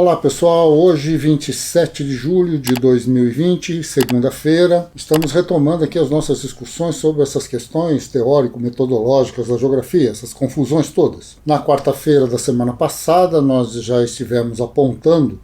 Olá pessoal, hoje 27 de julho de 2020, segunda-feira, estamos retomando aqui as nossas discussões sobre essas questões teórico-metodológicas da geografia, essas confusões todas. Na quarta-feira da semana passada nós já estivemos apontando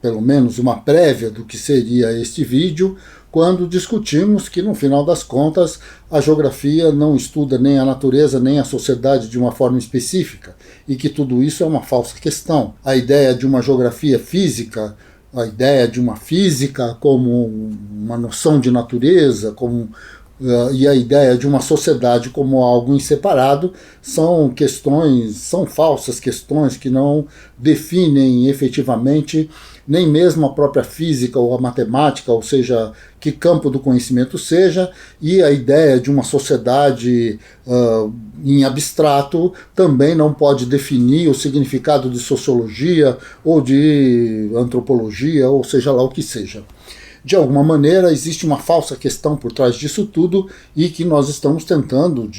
pelo menos uma prévia do que seria este vídeo, quando discutimos que, no final das contas, a geografia não estuda nem a natureza nem a sociedade de uma forma específica, e que tudo isso é uma falsa questão. A ideia de uma geografia física, a ideia de uma física como uma noção de natureza, e a ideia de uma sociedade como algo inseparado são falsas questões que não definem efetivamente nem mesmo a própria física ou a matemática, ou seja, que campo do conhecimento seja, e a ideia de uma sociedade em abstrato também não pode definir o significado de sociologia ou de antropologia, ou seja lá o que seja. De alguma maneira, existe uma falsa questão por trás disso tudo e que nós estamos tentando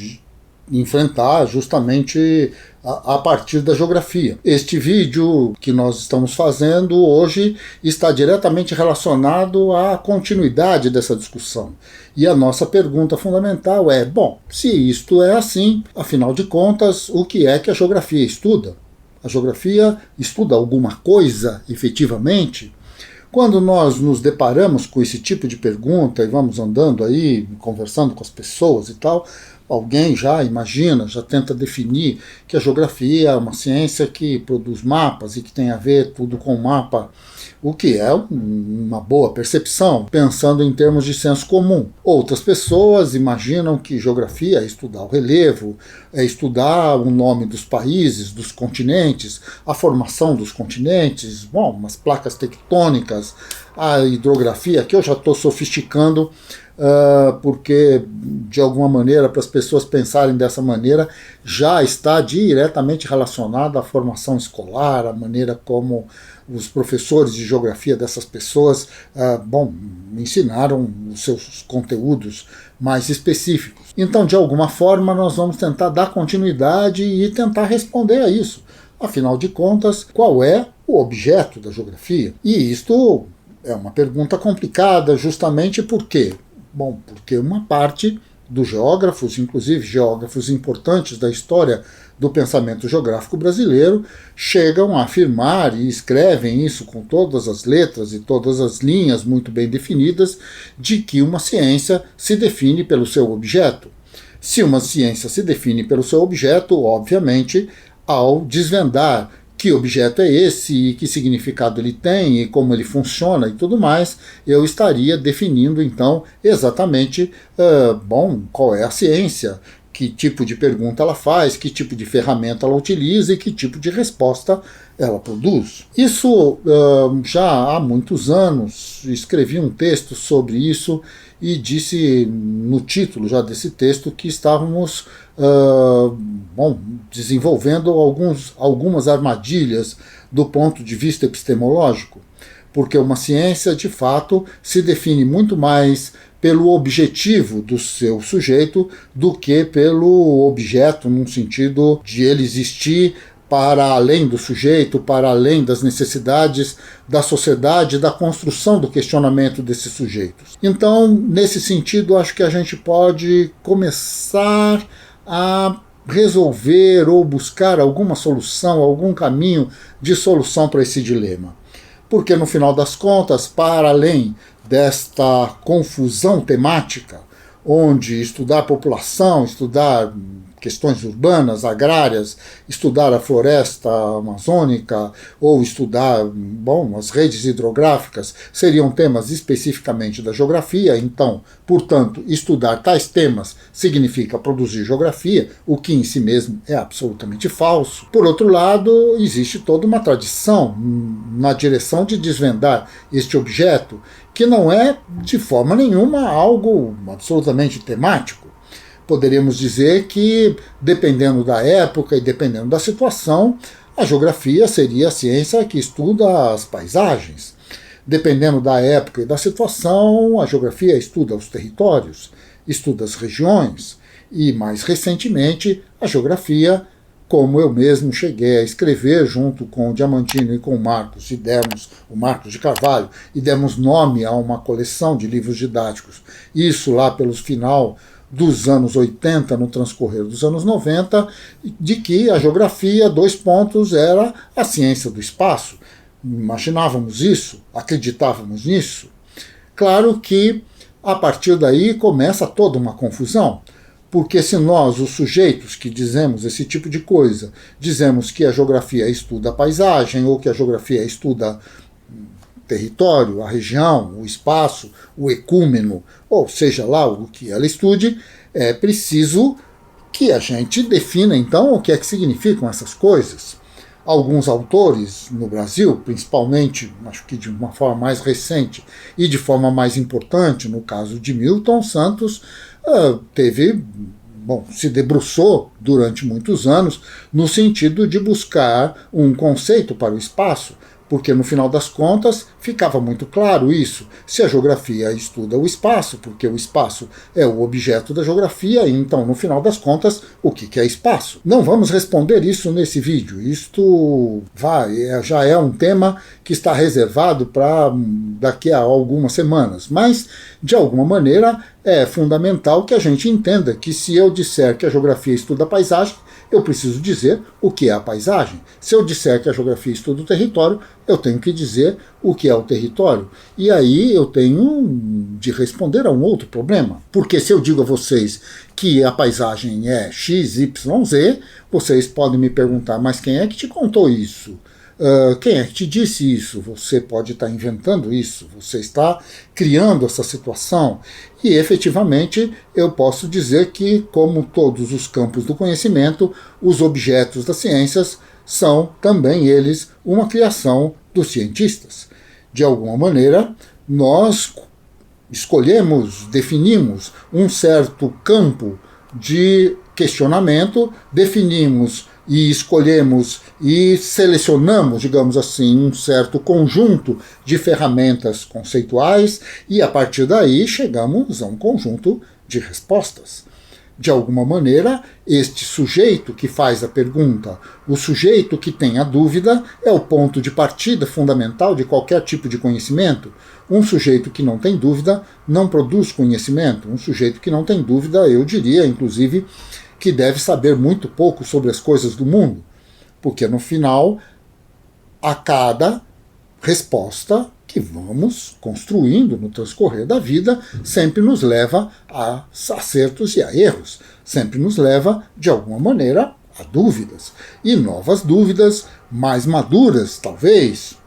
enfrentar justamente a partir da geografia. Este vídeo que nós estamos fazendo hoje está diretamente relacionado à continuidade dessa discussão. E a nossa pergunta fundamental é, bom, se isto é assim, afinal de contas, o que é que a geografia estuda? A geografia estuda alguma coisa, efetivamente? Quando nós nos deparamos com esse tipo de pergunta e vamos andando aí, conversando com as pessoas e tal, alguém já imagina, já tenta definir que a geografia é uma ciência que produz mapas e que tem a ver tudo com mapa, o que é uma boa percepção, pensando em termos de senso comum. Outras pessoas imaginam que geografia é estudar o relevo, é estudar o nome dos países, dos continentes, a formação dos continentes, umas placas tectônicas, a hidrografia, que eu já estou sofisticando, porque, de alguma maneira, para as pessoas pensarem dessa maneira, já está diretamente relacionado à formação escolar, à maneira como os professores de geografia dessas pessoas ensinaram os seus conteúdos mais específicos. Então, de alguma forma, nós vamos tentar dar continuidade e tentar responder a isso. Afinal de contas, qual é o objeto da geografia? E isto é uma pergunta complicada, justamente porque uma parte dos geógrafos, inclusive geógrafos importantes da história do pensamento geográfico brasileiro, chegam a afirmar e escrevem isso com todas as letras e todas as linhas muito bem definidas, de que uma ciência se define pelo seu objeto. Se uma ciência se define pelo seu objeto, obviamente, ao desvendar que objeto é esse, e que significado ele tem, e como ele funciona e tudo mais, eu estaria definindo, então, exatamente qual é a ciência, que tipo de pergunta ela faz, que tipo de ferramenta ela utiliza e que tipo de resposta ela produz. Isso já há muitos anos, escrevi um texto sobre isso e disse no título já desse texto que estávamos desenvolvendo algumas armadilhas do ponto de vista epistemológico, porque uma ciência, de fato, se define muito mais pelo objetivo do seu sujeito do que pelo objeto, num sentido de ele existir para além do sujeito, para além das necessidades da sociedade, da construção do questionamento desses sujeitos. Então, nesse sentido, acho que a gente pode começar a resolver ou buscar alguma solução, algum caminho de solução para esse dilema. Porque, no final das contas, para além desta confusão temática, onde estudar população, estudar questões urbanas, agrárias, estudar a floresta amazônica ou estudar as redes hidrográficas seriam temas especificamente da geografia. Então, portanto, estudar tais temas significa produzir geografia, o que em si mesmo é absolutamente falso. Por outro lado, existe toda uma tradição na direção de desvendar este objeto, que não é de forma nenhuma algo absolutamente temático. Poderíamos dizer que, dependendo da época e dependendo da situação, a geografia seria a ciência que estuda as paisagens. Dependendo da época e da situação, a geografia estuda os territórios, estuda as regiões e, mais recentemente, a geografia como eu mesmo cheguei a escrever junto com o Diamantino e com o Marcos de Carvalho, e demos nome a uma coleção de livros didáticos. Isso lá pelos final dos anos 80, no transcorrer dos anos 90, de que a geografia, era a ciência do espaço. Imaginávamos isso, acreditávamos nisso. Claro que a partir daí começa toda uma confusão, porque se nós, os sujeitos que dizemos esse tipo de coisa, dizemos que a geografia estuda a paisagem, ou que a geografia estuda território, a região, o espaço, o ecúmeno, ou seja lá o que ela estude, é preciso que a gente defina então o que é que significam essas coisas. Alguns autores no Brasil, principalmente, acho que de uma forma mais recente e de forma mais importante, no caso de Milton Santos, se debruçou durante muitos anos no sentido de buscar um conceito para o espaço, porque no final das contas ficava muito claro isso. Se a geografia estuda o espaço, porque o espaço é o objeto da geografia, então no final das contas, o que é espaço? Não vamos responder isso nesse vídeo. Isto já é um tema que está reservado para daqui a algumas semanas, mas de alguma maneira é fundamental que a gente entenda que se eu disser que a geografia estuda a paisagem, eu preciso dizer o que é a paisagem. Se eu disser que a geografia estuda o território, eu tenho que dizer o que é o território. E aí eu tenho de responder a um outro problema. Porque se eu digo a vocês que a paisagem é X, Y, Z, vocês podem me perguntar, mas quem é que te contou isso? Quem é que te disse isso? Você pode estar inventando isso, você está criando essa situação. E efetivamente eu posso dizer que, como todos os campos do conhecimento, os objetos das ciências são também eles uma criação dos cientistas. De alguma maneira, nós escolhemos, definimos um certo campo de questionamento, definimos e escolhemos e selecionamos, digamos assim, um certo conjunto de ferramentas conceituais e, a partir daí, chegamos a um conjunto de respostas. De alguma maneira, este sujeito que faz a pergunta, o sujeito que tem a dúvida, é o ponto de partida fundamental de qualquer tipo de conhecimento. Um sujeito que não tem dúvida não produz conhecimento. Um sujeito que não tem dúvida, eu diria, inclusive, que deve saber muito pouco sobre as coisas do mundo, porque no final, a cada resposta que vamos construindo no transcorrer da vida sempre nos leva a acertos e a erros, sempre nos leva, de alguma maneira, a dúvidas, e novas dúvidas, mais maduras, talvez,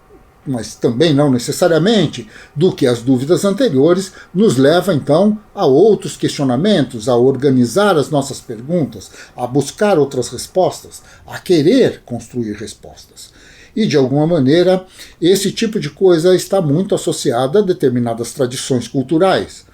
mas também não necessariamente, do que as dúvidas anteriores, nos leva então a outros questionamentos, a organizar as nossas perguntas, a buscar outras respostas, a querer construir respostas. E, de alguma maneira, esse tipo de coisa está muito associado a determinadas tradições culturais.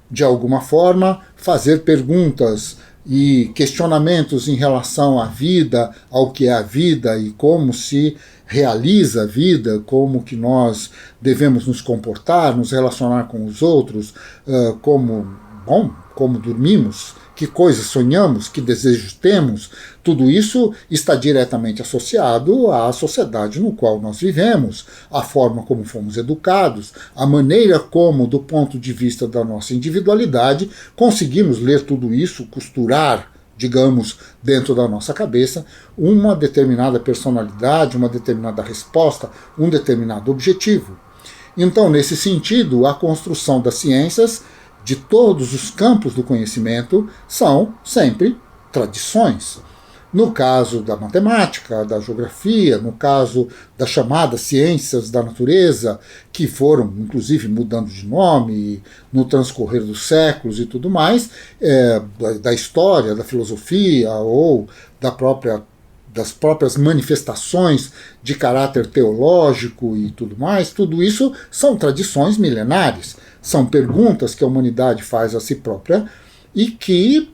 De alguma forma, fazer perguntas e questionamentos em relação à vida, ao que é a vida e como se realiza a vida, como que nós devemos nos comportar, nos relacionar com os outros, como dormimos, que coisas sonhamos, que desejos temos, tudo isso está diretamente associado à sociedade no qual nós vivemos, à forma como fomos educados, a maneira como, do ponto de vista da nossa individualidade, conseguimos ler tudo isso, costurar, digamos, dentro da nossa cabeça, uma determinada personalidade, uma determinada resposta, um determinado objetivo. Então, nesse sentido, a construção das ciências, de todos os campos do conhecimento, são sempre tradições. No caso da matemática, da geografia, no caso das chamadas ciências da natureza, que foram, inclusive, mudando de nome no transcorrer dos séculos e tudo mais, da história, da filosofia ou das próprias manifestações de caráter teológico e tudo mais, tudo isso são tradições milenares, são perguntas que a humanidade faz a si própria e que,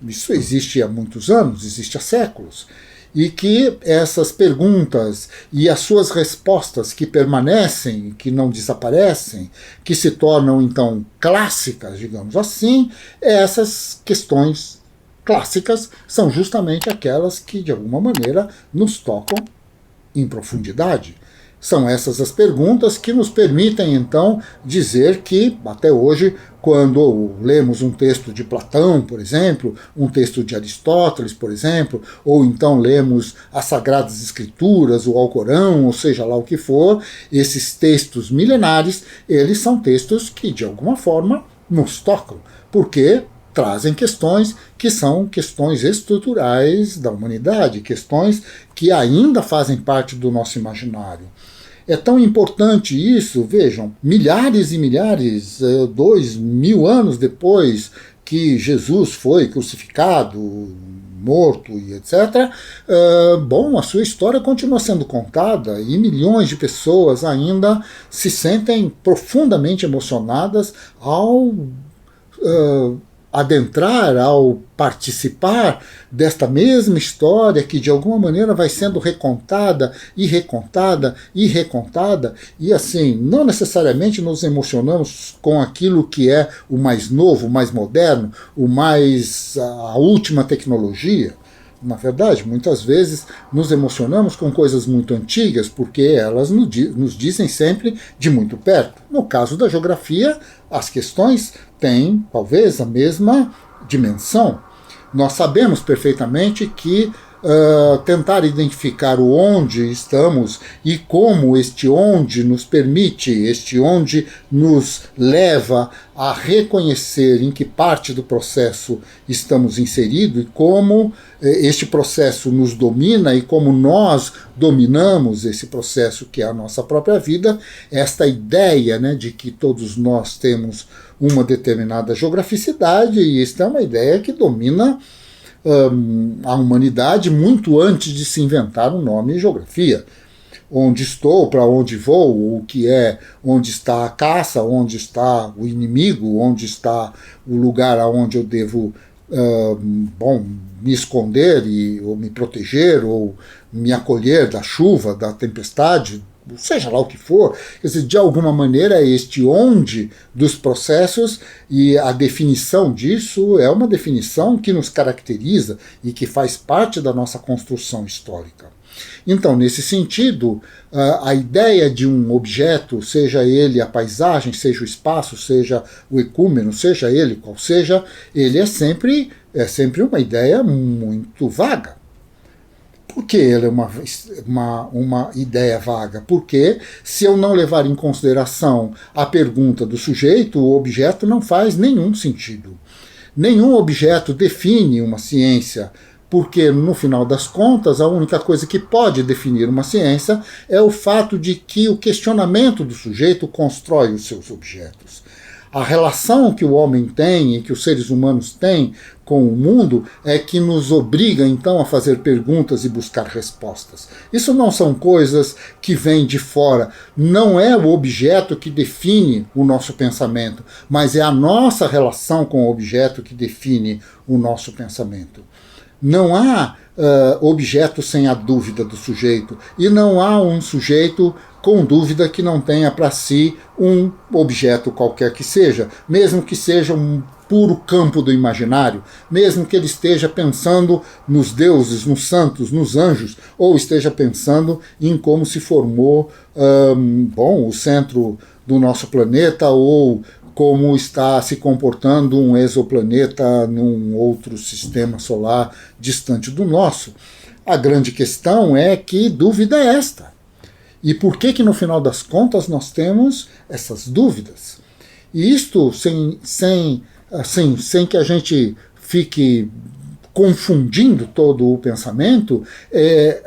isso existe há muitos anos, existe há séculos, e que essas perguntas e as suas respostas que permanecem, que não desaparecem, que se tornam então clássicas, digamos assim, essas questões clássicas são justamente aquelas que, de alguma maneira, nos tocam em profundidade. São essas as perguntas que nos permitem, então, dizer que, até hoje, quando lemos um texto de Platão, por exemplo, um texto de Aristóteles, por exemplo, ou então lemos as Sagradas Escrituras, o Alcorão, ou seja lá o que for, esses textos milenares, eles são textos que, de alguma forma, nos tocam, porque trazem questões que são questões estruturais da humanidade, questões que ainda fazem parte do nosso imaginário. É tão importante isso, vejam, milhares e milhares, 2000 anos depois que Jesus foi crucificado, morto e etc., a sua história continua sendo contada e milhões de pessoas ainda se sentem profundamente emocionadas ao adentrar, ao participar desta mesma história que de alguma maneira vai sendo recontada e recontada e recontada, e assim, não necessariamente nos emocionamos com aquilo que é o mais novo, o mais moderno, a última tecnologia. Na verdade, muitas vezes nos emocionamos com coisas muito antigas, porque elas nos dizem sempre de muito perto. No caso da geografia, as questões têm, talvez, a mesma dimensão. Nós sabemos perfeitamente que tentar identificar o onde estamos e como este onde nos permite, este onde nos leva a reconhecer em que parte do processo estamos inseridos e como este processo nos domina e como nós dominamos esse processo que é a nossa própria vida, esta ideia, né, de que todos nós temos uma determinada geograficidade, e esta é uma ideia que domina a humanidade muito antes de se inventar o nome geografia. Onde estou, para onde vou, o que é, onde está a caça, onde está o inimigo, onde está o lugar aonde eu devo me esconder ou me proteger, ou me acolher da chuva, da tempestade, seja lá o que for. Quer dizer, de alguma maneira, este onde dos processos, e a definição disso é uma definição que nos caracteriza e que faz parte da nossa construção histórica. Então, nesse sentido, a ideia de um objeto, seja ele a paisagem, seja o espaço, seja o ecúmeno, seja ele qual seja, ele é sempre uma ideia muito vaga. Por que ele é uma ideia vaga? Porque, se eu não levar em consideração a pergunta do sujeito, o objeto não faz nenhum sentido. Nenhum objeto define uma ciência, porque, no final das contas, a única coisa que pode definir uma ciência é o fato de que o questionamento do sujeito constrói os seus objetos. A relação que o homem tem e que os seres humanos têm com o mundo é que nos obriga, então, a fazer perguntas e buscar respostas. Isso não são coisas que vêm de fora. Não é o objeto que define o nosso pensamento, mas é a nossa relação com o objeto que define o nosso pensamento. Não há objeto sem a dúvida do sujeito, e não há um sujeito com dúvida que não tenha para si um objeto qualquer que seja, mesmo que seja um puro campo do imaginário, mesmo que ele esteja pensando nos deuses, nos santos, nos anjos, ou esteja pensando em como se formou o centro do nosso planeta, ou como está se comportando um exoplaneta num outro sistema solar distante do nosso. A grande questão é que dúvida é esta. E por que no final das contas nós temos essas dúvidas? E isto sem que a gente fique confundindo todo o pensamento,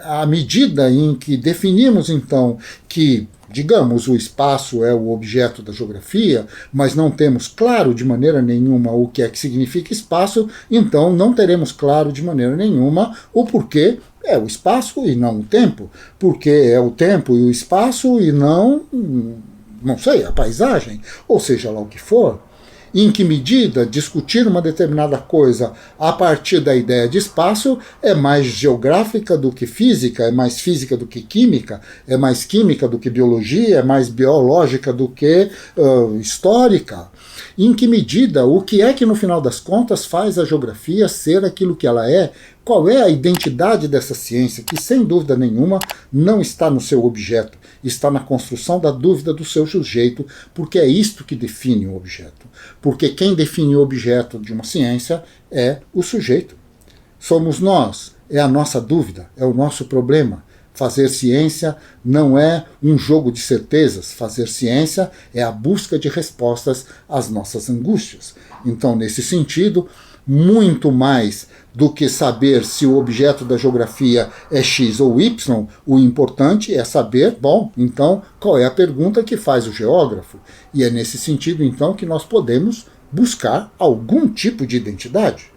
à medida em que definimos então que, digamos, o espaço é o objeto da geografia, mas não temos claro de maneira nenhuma o que é que significa espaço, então não teremos claro de maneira nenhuma o porquê é o espaço e não o tempo, porque é o tempo e o espaço e não sei, a paisagem, ou seja lá o que for. Em que medida discutir uma determinada coisa a partir da ideia de espaço é mais geográfica do que física, é mais física do que química, é mais química do que biologia, é mais biológica do que histórica. Em que medida, o que é que no final das contas faz a geografia ser aquilo que ela é? Qual é a identidade dessa ciência que, sem dúvida nenhuma, não está no seu objeto, está na construção da dúvida do seu sujeito, porque é isto que define o objeto. Porque quem define o objeto de uma ciência é o sujeito. Somos nós, é a nossa dúvida, é o nosso problema. Fazer ciência não é um jogo de certezas, fazer ciência é a busca de respostas às nossas angústias. Então, nesse sentido, muito mais do que saber se o objeto da geografia é X ou Y, o importante é saber, bom, então, qual é a pergunta que faz o geógrafo? E é nesse sentido, então, que nós podemos buscar algum tipo de identidade.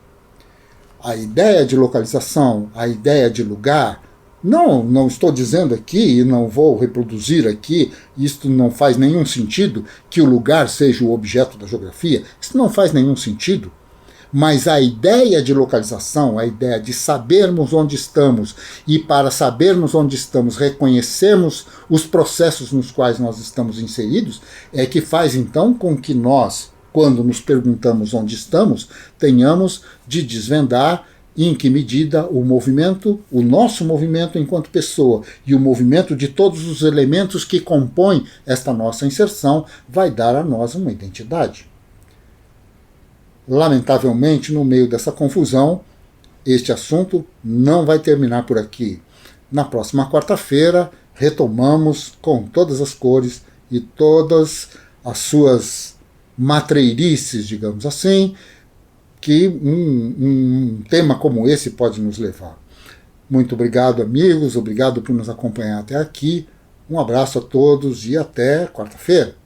A ideia de localização, a ideia de lugar, não estou dizendo aqui e não vou reproduzir aqui, isto não faz nenhum sentido, que o lugar seja o objeto da geografia, isso não faz nenhum sentido. Mas a ideia de localização, a ideia de sabermos onde estamos e, para sabermos onde estamos, reconhecermos os processos nos quais nós estamos inseridos, é que faz então com que nós, quando nos perguntamos onde estamos, tenhamos de desvendar em que medida o movimento, o nosso movimento enquanto pessoa e o movimento de todos os elementos que compõem esta nossa inserção vai dar a nós uma identidade. Lamentavelmente, no meio dessa confusão, este assunto não vai terminar por aqui. Na próxima quarta-feira, retomamos com todas as cores e todas as suas matreirices, digamos assim, que um tema como esse pode nos levar. Muito obrigado, amigos, obrigado por nos acompanhar até aqui. Um abraço a todos e até quarta-feira.